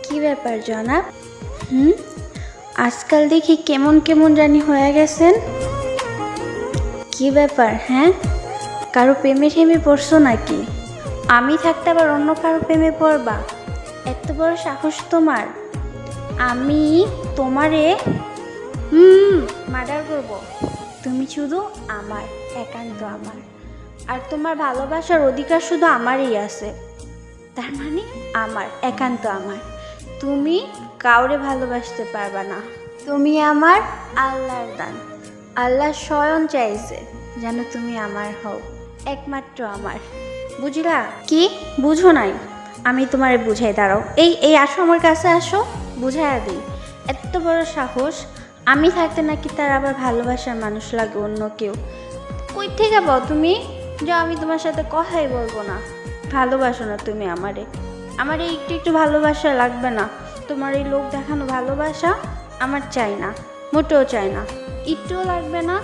কি ব্যাপার জনাব? আজকাল দেখি কেমন কেমন জানি হয়ে গেছেন। কি ব্যাপার? হ্যাঁ, কারো প্রেমে ঠেমে পড়ছো নাকি? আমি থাকতে আবার অন্য কারো প্রেমে পড়বা? এত বড় সাহস তোমার! আমি তোমারে মার্ডার করব। তুমি শুধু আমার, একান্ত আমার। আর তোমার ভালোবাসার অধিকার শুধু আমারই আছে। তার মানে আমার, একান্ত আমার। তুমি কাউরে ভালোবাসতে পারবা না। তুমি আমার আল্লাহর দান। আল্লাহ স্বয়ং চাইছে যেন তুমি আমার হও, একমাত্র আমার। বুঝলা? কি বুঝো নাই? আমি তোমারে বুঝাই, দাঁড়াও। এই আসো, আমার কাছে আসো, বুঝাইয়া দিই। এত বড় সাহস! আমি থাকতে নাকি তার আবার ভালোবাসার মানুষ লাগে অন্য কেউ? কই থেকে পাও তুমি? যা, আমি তোমার সাথে কথাই বলবো না। ভালোবাসো না তুমি আমারে? আমারে একটু একটু ভালোবাসা লাগবে না? তোমার এই লোক দেখানো ভালোবাসা আমার চাই না, মোটেও চাই না, একটুও লাগবে না।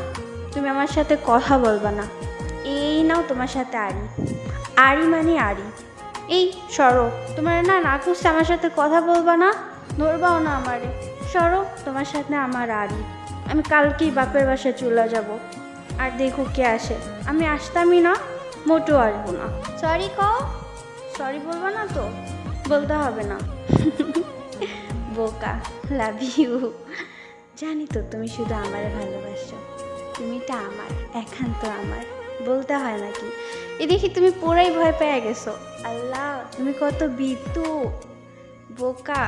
তুমি আমার সাথে কথা বলবা না। এই নাও তোমার সাথে আড়ি। আড়ি মানে আড়ি। এই সরো, তোমার না করছে আমার সাথে কথা বলবা না, ধরবাও না আমারে। সরো, তোমার সাথে আমার আড়ি। আমি কালকেই বাপের বাসায় চলে যাব। আর দেখো কে আসে। আমি আসতামই না, মোটেও আসবো না। সরি কও। সরি বলবা না তো? বলতে হবে না। বোকা, লাভ ইউ। জানি তো তুমি শুধু আমারে ভালোবাসো। তুমিটা আমার, একান্ত আমার। বলতে হয় নাকি? এ দেখি তুমি পুরাই ভয় পেয়ে গেছো। আল্লাহ, তুমি কত ভীতু! বোকা।